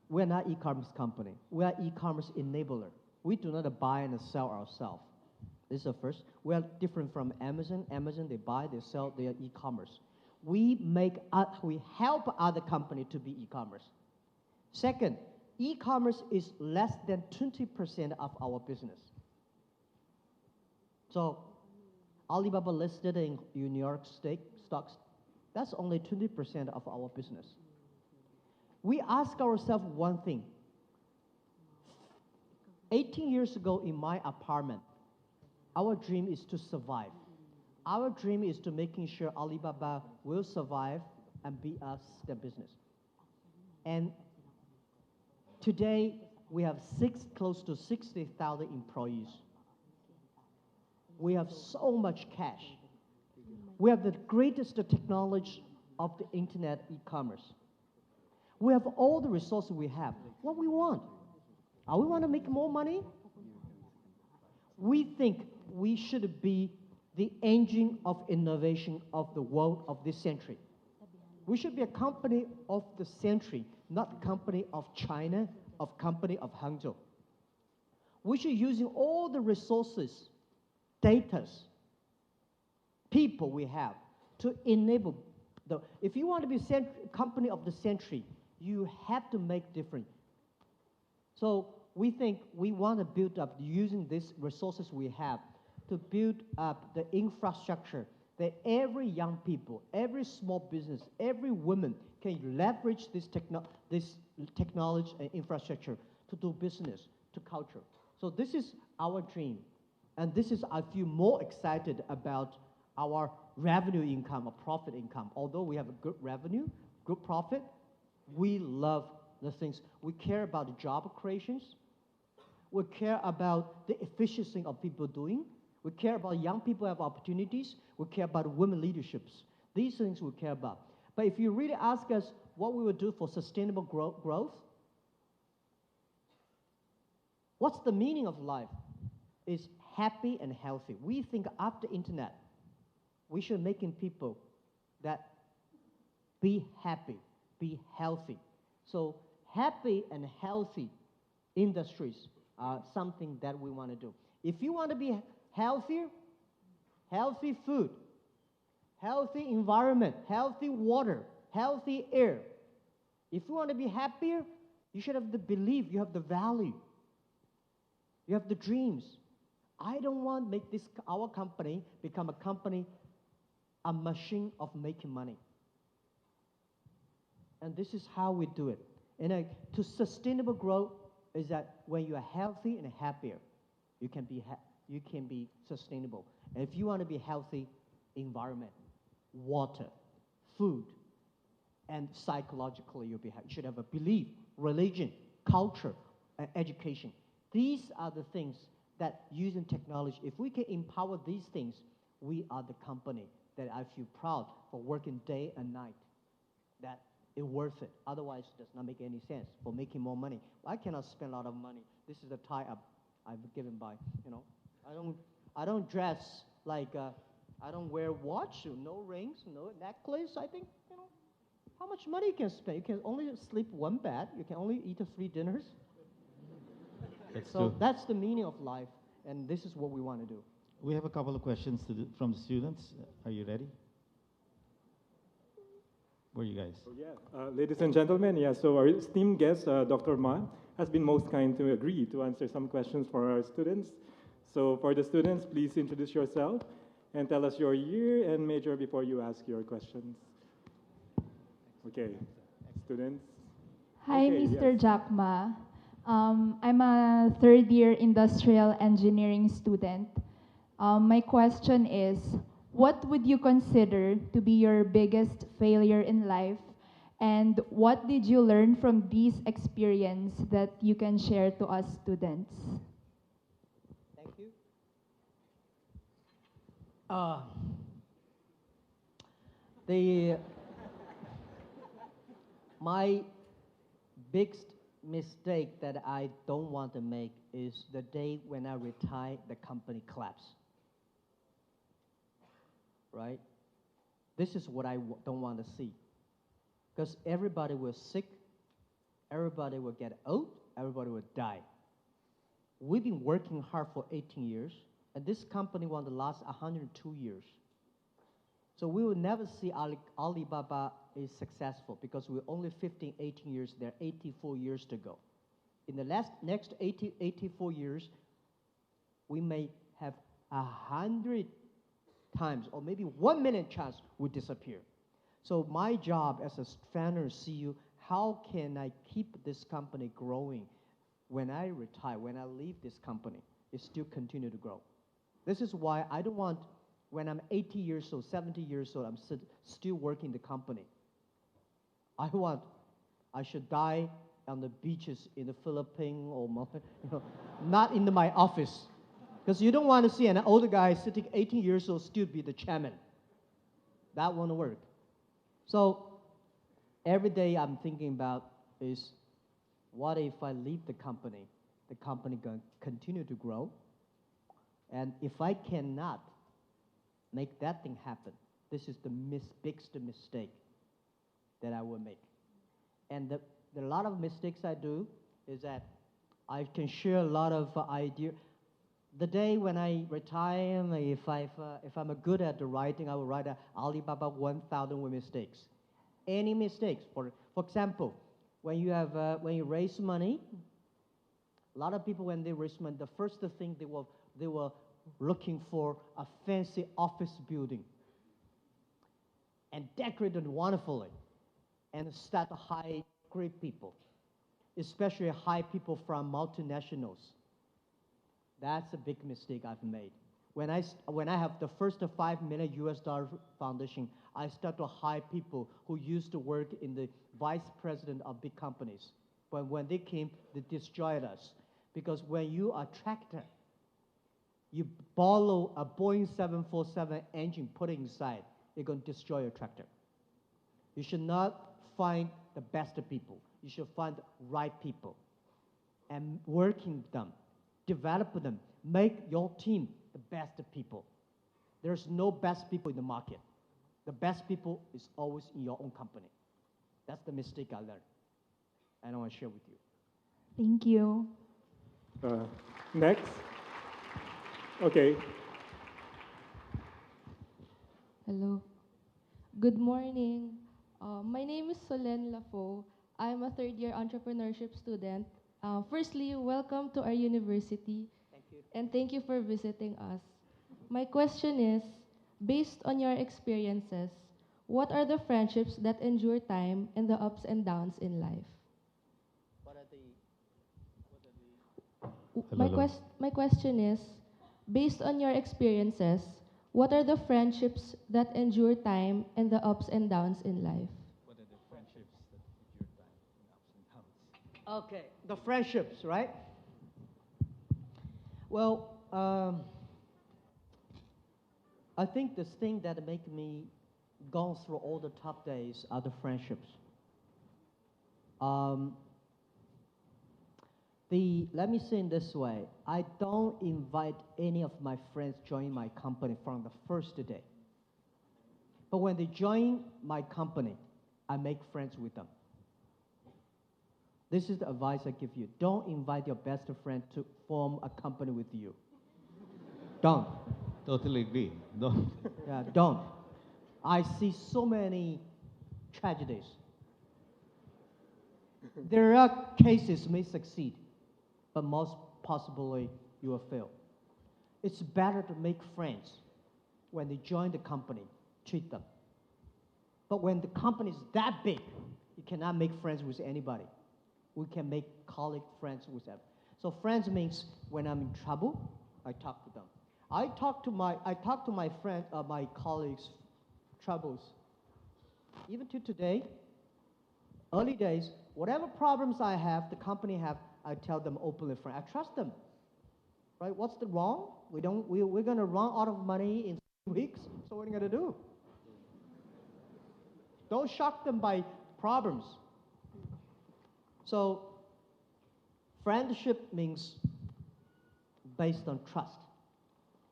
we're not e-commerce company. We are e-commerce enabler. We do not buy and sell ourselves. This is the first. We are different from Amazon. Amazon, they buy, they sell, they are e-commerce. We help other companies to be e-commerce. Second, e-commerce is less than 20% of our business. So Alibaba listed in New York State stocks, that's only 20% of our business. We ask ourselves one thing. 18 years ago in my apartment, our dream is to survive. Our dream is to making sure Alibaba will survive and be us the business. And today, we have close to 60,000 employees. We have so much cash. We have the greatest technology of the internet e-commerce. We have all the resources we have. What we want? We want to make more money? We think we should be the engine of innovation of the world of this century. We should be a company of the century, not a company of China, of company of Hangzhou. We should use all the resources, data, people we have to enable if you want to be company of the century, you have to make difference. So we think we want to build up using these resources we have to build up the infrastructure that every young people, every small business, every woman can leverage this technology and infrastructure to do business, to culture. So this is our dream. And this is, I feel more excited about our revenue income or profit income. Although we have a good revenue, good profit, we love the things. We care about the job creations. We care about the efficiency of people doing. We care about young people have opportunities. We care about women leaderships. These things we care about. But if you really ask us what we would do for sustainable growth, what's the meaning of life? Is happy and healthy. We think after internet, we should making people that be happy, be healthy. So happy and healthy industries are something that we want to do. If you want to be healthier, healthy food, healthy environment, healthy water, healthy air. If you want to be happier, you should have the belief, you have the value, you have the dreams. I don't want to make this, our company, become a company, a machine of making money. And this is how we do it. And to sustainable growth is that when you are healthy and happier, you can be sustainable. And if you want to be healthy, environment, water, food, and psychologically you should have a belief, religion, culture, and education. These are the things that using technology, if we can empower these things, we are the company that I feel proud for working day and night, that it's worth it. Otherwise, it does not make any sense for making more money. I cannot spend a lot of money. This is the tie-up I've given by, I don't dress like, I don't wear watch, no rings, no necklace. I think, how much money you can spend? You can only sleep one bed. You can only eat 3 dinners. So that's the meaning of life, and this is what we want to do. We have a couple of questions from the students. Are you ready? Where are you guys? So yeah, ladies and gentlemen, so our esteemed guest, Dr. Ma, has been most kind to agree to answer some questions for our students. So for the students, please introduce yourself and tell us your year and major before you ask your questions. Okay, students. Hi, Okay, Mr. yes. Jack Ma. I'm a third-year industrial engineering student. My question is, what would you consider to be your biggest failure in life? And what did you learn from this experience that you can share to us students? Thank you. My biggest mistake that I don't want to make is the day when I retire, the company collapse. Right? This is what I don't want to see. Because everybody will sick, everybody will get old, everybody will die. We've been working hard for 18 years, and this company want to last 102 years. So we will never see Alibaba is successful because we're only 15, 18 years there, 84 years to go. In the next 84 years, we may have 100 times or maybe 1 million chance we disappear. So my job as a founder and CEO, how can I keep this company growing when I retire, when I leave this company, it still continue to grow. This is why I don't want, when I'm 80 years old, 70 years old, I'm still working the company. I should die on the beaches in the Philippines or not in my office. Because you don't want to see an older guy sitting 18 years old still be the chairman. That won't work. So every day I'm thinking about is, what if I leave the company? The company going to continue to grow. And if I cannot make that thing happen, this is the biggest mistake that I will make. And the lot of mistakes I do is that I can share a lot of ideas. The day when I retire, if I'm good at the writing, I will write Alibaba 1,000 mistakes. Any mistakes, for example, when you raise money, a lot of people when they raise money, the first thing they were looking for a fancy office building and decorated wonderfully and start to hire great people. especially hire people from multinationals. That's a big mistake I've made. When I have the first $5 million foundation, I start to hire people who used to work in the vice president of big companies. But when they came, they destroyed us. Because when you are a tractor, you borrow a Boeing 747 engine, put it inside, you're going to destroy your tractor. You should not find the best people. You should find the right people and working them, develop them, make your team the best people. There's no best people in the market. The best people is always in your own company. That's the mistake I learned, and I want to share with you. Thank you. Next. Okay. Hello. Good morning. My name is Solen Lafo. I'm a third-year entrepreneurship student. Firstly, welcome to our university. Thank you. And thank you for visiting us. My question is, based on your experiences, what are the friendships that endure time and the ups and downs in life? My question is, based on your experiences, what are the friendships that endure time and the ups and downs in life? What are the friendships that endure time and ups and downs? Okay, the friendships, right? Well, I think the thing that make me go through all the tough days are the friendships. Let me say it this way. I don't invite any of my friends join my company from the first day. But when they join my company, I make friends with them. This is the advice I give you. Don't invite your best friend to form a company with you. Don't. Totally agree. Don't. Yeah, don't. I see so many tragedies. There are cases may succeed, but most possibly you will fail. It's better to make friends when they join the company, treat them. But when the company is that big, you cannot make friends with anybody. We can make colleague friends with them. So friends means when I'm in trouble, I talk to them. I talk to my friend, my colleagues' troubles. Even to today, early days, whatever problems I have, the company have, I tell them openly, friend. I trust them. Right? What's the wrong? We're going to run out of money in 3 weeks. So what are you going to do? Don't shock them by problems. So friendship means based on trust.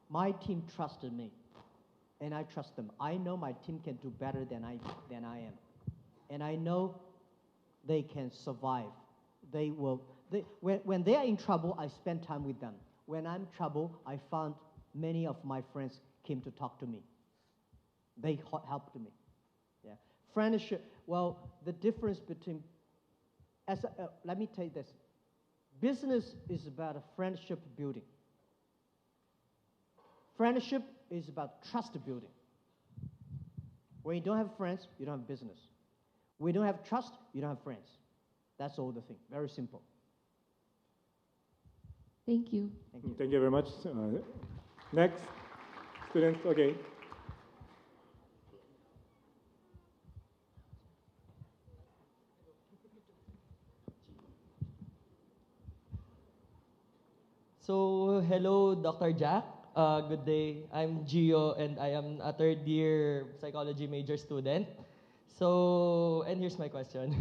My team trusted me, and I trust them. I know my team can do better than I am, and I know they can survive. When they are in trouble, I spend time with them. When I'm in trouble, I found many of my friends came to talk to me. They helped me. Yeah, friendship. Well, the difference between let me tell you this. Business is about a friendship building. Friendship is about trust building. When you don't have friends, you don't have business. When you don't have trust, you don't have friends. That's all the thing. Very simple. Thank you. Thank you. Thank you very much. Next, students, okay. So, hello, Dr. Jack. Good day. I'm Gio, and I am a third-year psychology major student. So, and here's my question.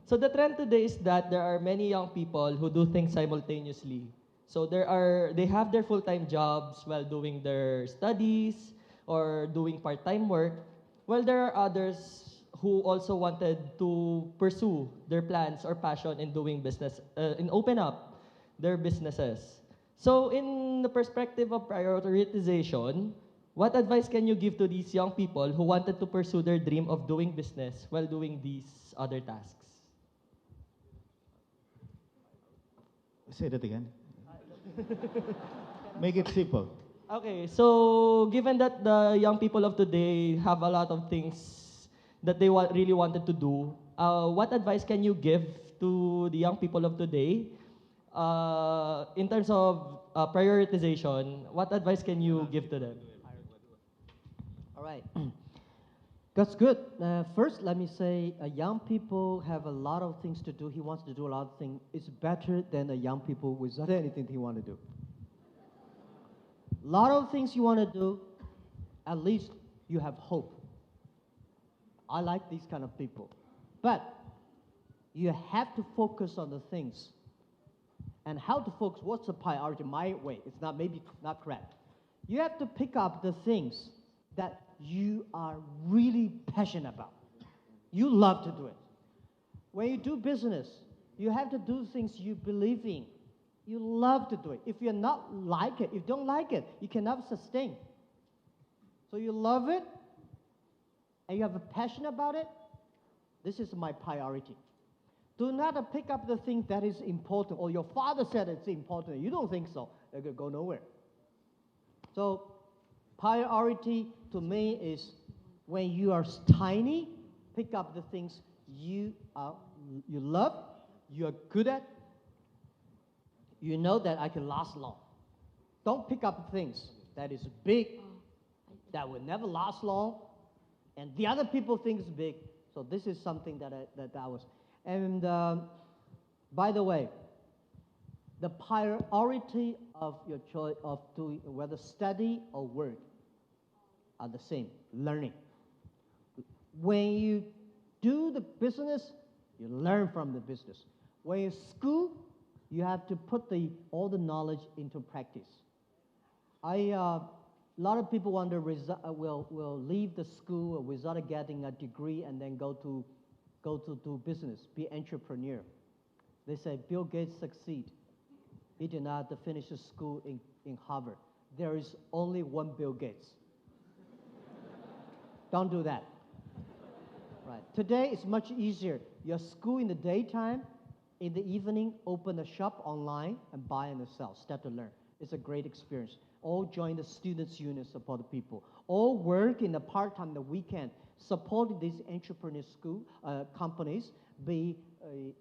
So, the trend today is that there are many young people who do things simultaneously. So, they have their full-time jobs while doing their studies or doing part-time work, while there are others who also wanted to pursue their plans or passion in doing business, and open up their businesses. So in the perspective of prioritization, what advice can you give to these young people who wanted to pursue their dream of doing business while doing these other tasks? Say that again. Make it simple. Okay, so given that the young people of today have a lot of things that they really wanted to do, what advice can you give to the young people of today in terms of prioritization? What advice can you give to them? All right. That's good. First, let me say, young people have a lot of things to do. He wants to do a lot of things. It's better than a young people without anything he want to do. A lot of things you want to do, at least you have hope. I like these kind of people. But you have to focus on the things. And how to focus, what's the priority? My way, it's not maybe not correct. You have to pick up the things that you are really passionate about. You love to do it. When you do business, you have to do things you believe in. You love to do it. If you're not like it, if you don't like it, you cannot sustain. So you love it, and you have a passion about it. This is my priority. Do not pick up the thing that is important, or your father said it's important. You don't think so. It could go nowhere. So priority to me is when you are tiny, pick up the things you love, you are good at. You know that I can last long. Don't pick up things that is big, that will never last long, and the other people think it's big. So this is something that I was. And by the way, the priority of your choice of doing whether study or work are the same, learning. When you do the business, you learn from the business. When you school, you have to put all the knowledge into practice. A lot of people will leave the school without getting a degree and then go to do business, be entrepreneur. They say Bill Gates succeed. He did not finish the school in Harvard. There is only one Bill Gates. Don't do that. Right. Today it's much easier. Your school in the daytime, in the evening, open a shop online and buy and sell. Start to learn. It's a great experience. All join the students' union, support the people. All work in the part-time, the weekend, support these entrepreneur school companies. Be a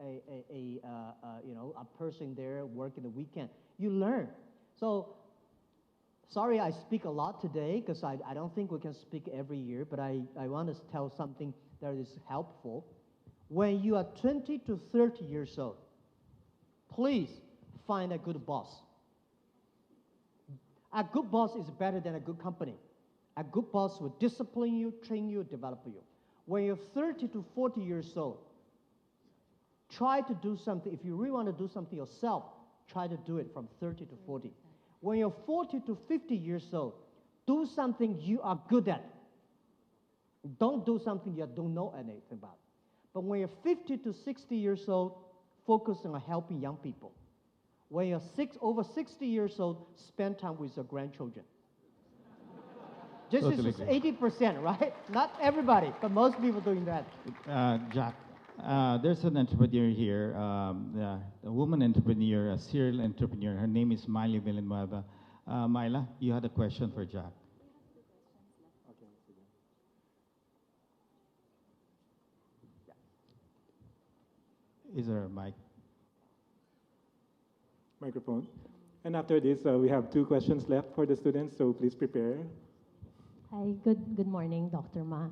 person there working the weekend. You learn. So, sorry I speak a lot today because I don't think we can speak every year, but I want to tell something that is helpful. When you are 20 to 30 years old, please find a good boss. A good boss is better than a good company. A good boss will discipline you, train you, develop you. When you're 30 to 40 years old, try to do something. If you really want to do something yourself, try to do it from 30 to 40. When you're 40 to 50 years old, do something you are good at. Don't do something you don't know anything about. But when you're 50 to 60 years old, focus on helping young people. When you're over 60 years old, spend time with your grandchildren. This Totally is agree. 80%, right? Not everybody, but most people doing that. Jack, there's an entrepreneur here, a woman entrepreneur, a serial entrepreneur. Her name is Miley Villanueva. Myla, you had a question for Jack. Is there a mic? Microphone. And after this, we have 2 questions left for the students, so please prepare. Hi, good morning, Dr. Ma.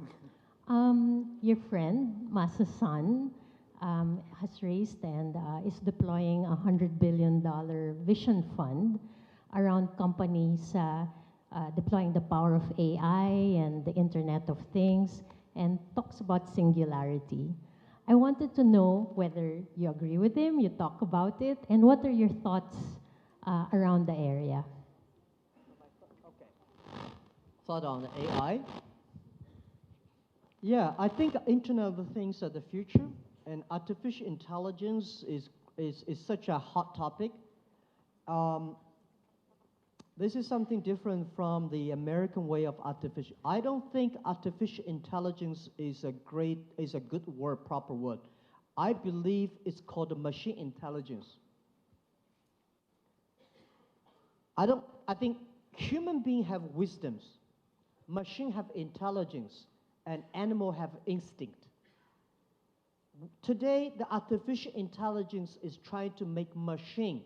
Your friend, Masa's son, has raised and is deploying a $100 billion vision fund around companies deploying the power of AI and the Internet of Things, and talks about singularity. I wanted to know whether you agree with him, you talk about it, and what are your thoughts around the area? Thought on AI. Yeah, I think Internet of Things are the future, and artificial intelligence is such a hot topic. This is something different from the American way of artificial. I don't think artificial intelligence is a good word, proper word. I believe it's called machine intelligence. I think human beings have wisdoms, machine have intelligence, and animal have instinct. Today, the artificial intelligence is trying to make machine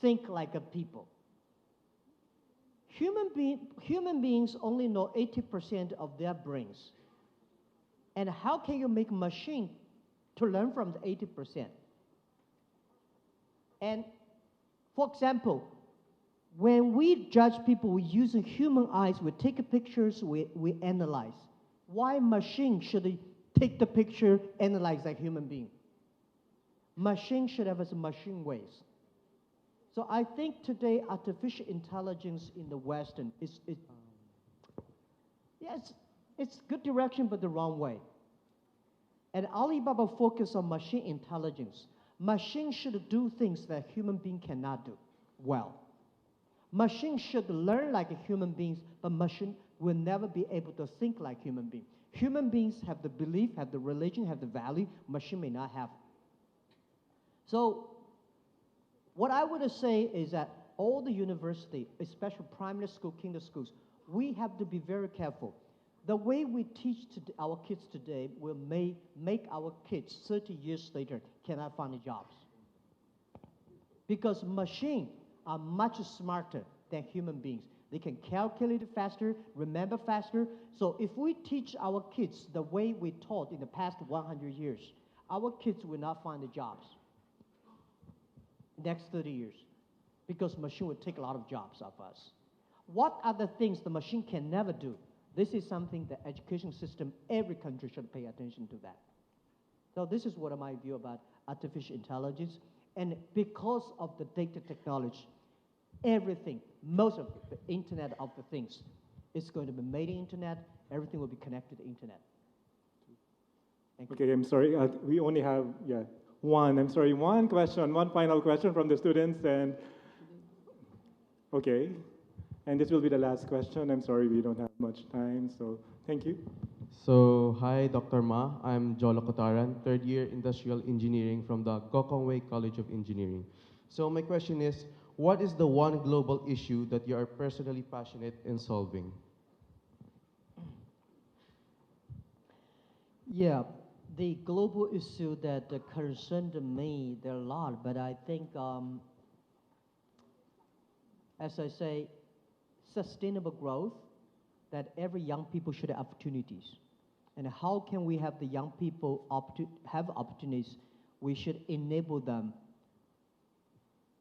think like a people. Human beings only know 80% of their brains. And how can you make a machine to learn from the 80%? And for example, when we judge people using human eyes, we take pictures, we analyze. Why machine should take the picture, analyze like human being? Machine should have its machine ways. So I think today artificial intelligence in the Western it's good direction, but the wrong way. And Alibaba focus on machine intelligence. Machine should do things that human being cannot do well. Machine should learn like human beings, but machine will never be able to think like human beings. Human beings have the belief, have the religion, have the value, machine may not have. So what I would say is that all the university, especially primary school, kinder schools, we have to be very careful. The way we teach our kids today will make our kids 30 years later cannot find jobs. Because machines are much smarter than human beings. They can calculate faster, remember faster. So if we teach our kids the way we taught in the past 100 years, our kids will not find the jobs next 30 years, because machine will take a lot of jobs of us. What are the things the machine can never do? This is something the education system, every country should pay attention to that. So this is what my view about artificial intelligence. And because of the data technology, everything, most of the Internet of the things is going to be made in Internet. Everything will be connected to the Internet. Thank you. Okay, I'm sorry. We only have, one question, one final question from the students. And okay. And this will be the last question. I'm sorry, we don't have much time. So thank you. So, hi, Dr. Ma. I'm Jolo Kotaran, third year industrial engineering from the Gokongwei College of Engineering. So my question is, what is the one global issue that you are personally passionate in solving? Yeah, the global issue that concerned me, there are a lot, but I think, as I say, sustainable growth, that every young people should have opportunities. And how can we have the young people have opportunities? We should enable them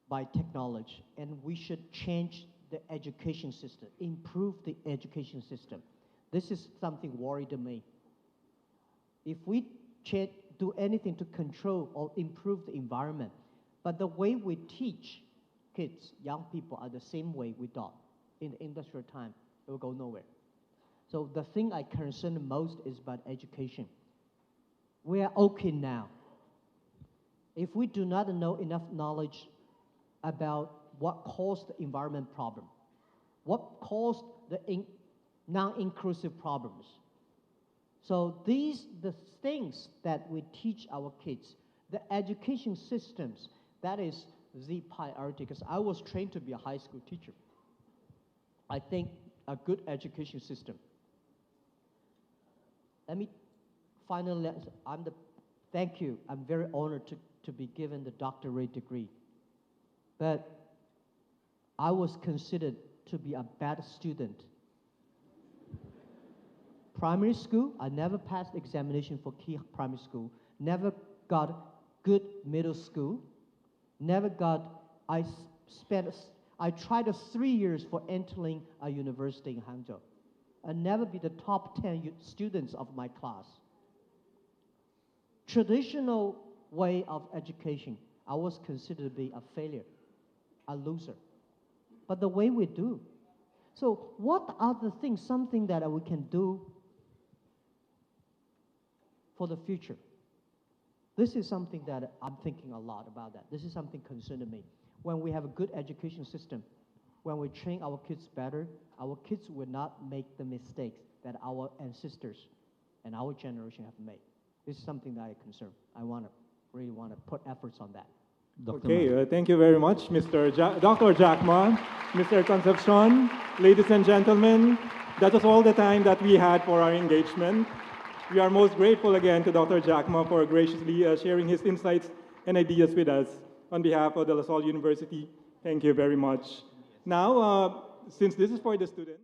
by technology, and we should change the education system, improve the education system. This is something worried me. If we do anything to control or improve the environment, but the way we teach kids, young people, are the same way we taught in the industrial time, it will go nowhere. So the thing I concern most is about education. We are okay now. If we do not know enough knowledge about what caused the environment problem, what caused the non-inclusive problems. So the things that we teach our kids, the education systems, that is the priority, because I was trained to be a high school teacher. I think a good education system. Let me finally, thank you. I'm very honored to be given the doctorate degree. But I was considered to be a bad student. Primary school, I never passed examination for key primary school, never got good middle school, never got, I tried 3 years for entering a university in Hangzhou. I never be the top 10 students of my class. Traditional way of education, I was considered to be a failure, a loser. But the way we do. So what are the things, something that we can do for the future? This is something that I'm thinking a lot about that. This is something concerning me. When we have a good education system, when we train our kids better, our kids will not make the mistakes that our ancestors and our generation have made. This is something that I concern. I really want to put efforts on that. Okay, thank you very much, Dr. Jack Ma, Mr. Concepcion. Ladies and gentlemen, that was all the time that we had for our engagement. We are most grateful again to Dr. Jack Ma for graciously sharing his insights and ideas with us. On behalf of De La Salle University, thank you very much. Now, since this is for the students,